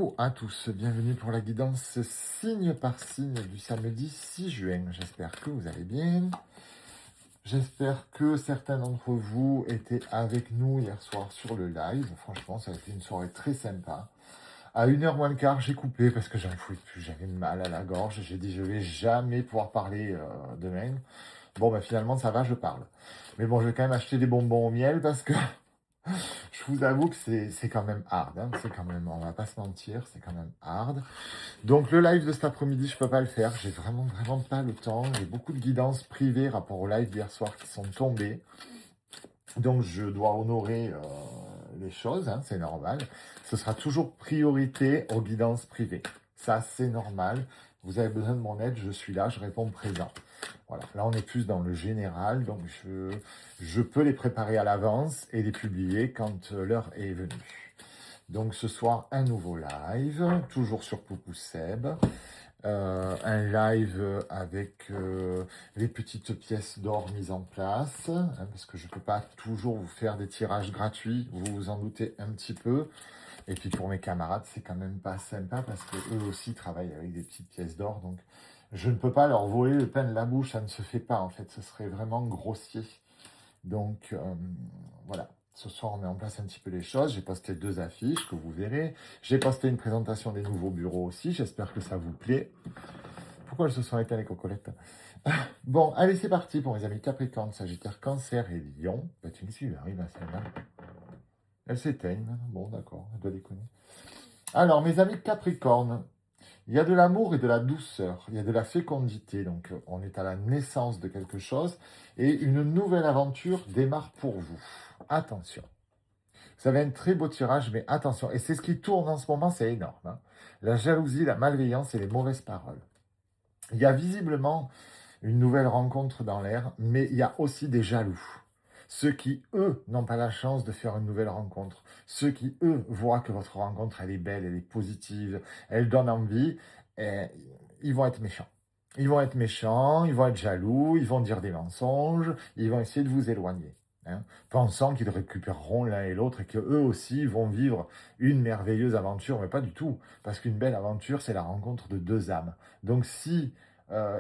Coucou à tous, bienvenue pour la guidance signe par signe du samedi 6 juin. J'espère que vous allez bien. J'espère que certains d'entre vous étaient avec nous hier soir sur le live. Franchement, ça a été une soirée très sympa. À 1h moins le quart, j'ai coupé parce que j'en pouvais plus, j'avais mal à la gorge. J'ai dit, je vais jamais pouvoir parler demain. Bon, ben finalement, ça va, je parle. Mais bon, je vais quand même acheter des bonbons au miel parce que je vous avoue que c'est quand même hard. Hein. C'est quand même, on va pas se mentir, c'est quand même hard. Donc le live de cet après-midi, je peux pas le faire. J'ai vraiment pas le temps. J'ai beaucoup de guidances privées rapport au live d'hier soir qui sont tombées. Donc je dois honorer les choses, hein, c'est normal. Ce sera toujours priorité aux guidances privées. Ça, c'est normal. Vous avez besoin de mon aide, je suis là, je réponds présent. Voilà, là on est plus dans le général, donc je peux les préparer à l'avance et les publier quand l'heure est venue. Donc ce soir, un nouveau live, toujours sur Coucou Seb. Un live avec les petites pièces d'or mises en place, hein, parce que je ne peux pas toujours vous faire des tirages gratuits, vous vous en doutez un petit peu. Et puis pour mes camarades, c'est quand même pas sympa, parce qu'eux aussi travaillent avec des petites pièces d'or, donc je ne peux pas leur voler le pain de la bouche, ça ne se fait pas en fait, ce serait vraiment grossier. Donc voilà. Ce soir, on met en place un petit peu les choses. J'ai posté 2 affiches que vous verrez. J'ai posté une présentation des nouveaux bureaux aussi. J'espère que ça vous plaît. Pourquoi elles se sont éteintes les cocolettes? Bon, allez, c'est parti pour mes amis Capricorne, Sagittaire, Cancer et Lion. Bah, tu me suis, elle arrive à celle-là. Elle s'éteigne. Bon, d'accord, elle doit déconner. Alors, mes amis Capricorne, il y a de l'amour et de la douceur, il y a de la fécondité, donc on est à la naissance de quelque chose, et une nouvelle aventure démarre pour vous. Attention. Ça va être un très beau tirage, mais attention. Et c'est ce qui tourne en ce moment, c'est énorme. Hein. La jalousie, la malveillance et les mauvaises paroles. Il y a visiblement une nouvelle rencontre dans l'air, mais il y a aussi des jaloux. Ceux qui, eux, n'ont pas la chance de faire une nouvelle rencontre. Ceux qui, eux, voient que votre rencontre, elle est belle, elle est positive, elle donne envie, et ils vont être méchants. Ils vont être méchants, ils vont être jaloux, ils vont dire des mensonges, ils vont essayer de vous éloigner. Hein, pensant qu'ils récupéreront l'un et l'autre et qu'eux aussi vont vivre une merveilleuse aventure, mais pas du tout. Parce qu'une belle aventure, c'est la rencontre de 2 âmes. Donc si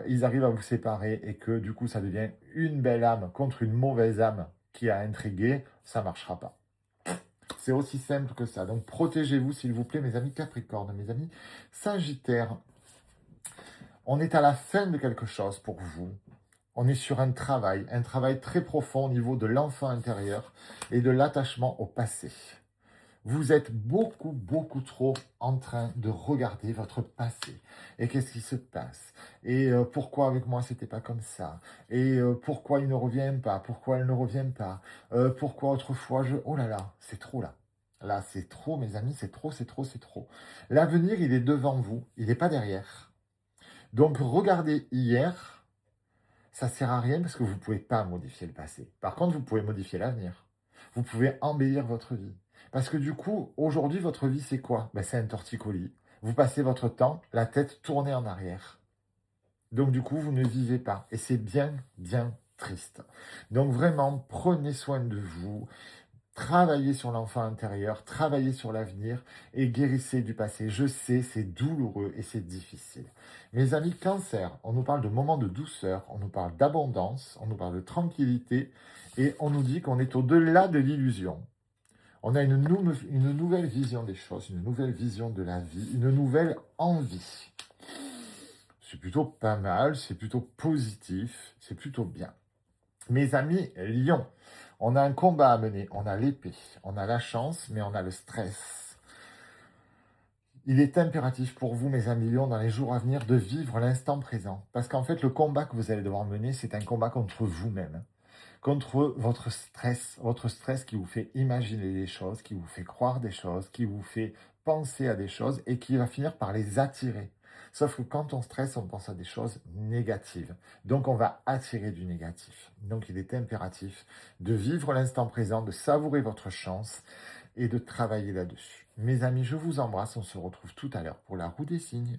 ils arrivent à vous séparer et que du coup ça devient une belle âme contre une mauvaise âme qui a intrigué, ça ne marchera pas. C'est aussi simple que ça. Donc protégez-vous s'il vous plaît, mes amis Capricorne, mes amis Sagittaire. On est à la fin de quelque chose pour vous. On est sur un travail très profond au niveau de l'enfant intérieur et de l'attachement au passé. Vous êtes beaucoup trop en train de regarder votre passé. Et qu'est-ce qui se passe? Et pourquoi avec moi c'était pas comme ça? Et pourquoi il ne revient pas? Pourquoi elle ne revient pas? Pourquoi autrefois je... Oh là là, c'est trop là. Là, c'est trop, mes amis, c'est trop, c'est trop, c'est trop. L'avenir, il est devant vous, il n'est pas derrière. Donc, regardez hier, ça sert à rien parce que vous ne pouvez pas modifier le passé. Par contre, vous pouvez modifier l'avenir. Vous pouvez embellir votre vie. Parce que du coup, aujourd'hui, votre vie, c'est quoi? Ben, c'est un torticolis. Vous passez votre temps, la tête tournée en arrière. Donc du coup, vous ne vivez pas. Et c'est bien triste. Donc vraiment, prenez soin de vous. Travaillez sur l'enfant intérieur, travaillez sur l'avenir et guérissez du passé. Je sais, c'est douloureux et c'est difficile. Mes amis Cancer, on nous parle de moments de douceur, on nous parle d'abondance, on nous parle de tranquillité et on nous dit qu'on est au-delà de l'illusion. On a une nouvelle vision des choses, une nouvelle vision de la vie, une nouvelle envie. C'est plutôt pas mal, c'est plutôt positif, c'est plutôt bien. Mes amis Lion, on a un combat à mener, on a l'épée, on a la chance, mais on a le stress. Il est impératif pour vous, mes amis Lion, dans les jours à venir, de vivre l'instant présent. Parce qu'en fait, le combat que vous allez devoir mener, c'est un combat contre vous-même. Contre votre stress qui vous fait imaginer des choses, qui vous fait croire des choses, qui vous fait penser à des choses et qui va finir par les attirer. Sauf que quand on stresse, on pense à des choses négatives. Donc on va attirer du négatif. Donc il est impératif de vivre l'instant présent, de savourer votre chance et de travailler là-dessus. Mes amis, je vous embrasse. On se retrouve tout à l'heure pour la roue des signes.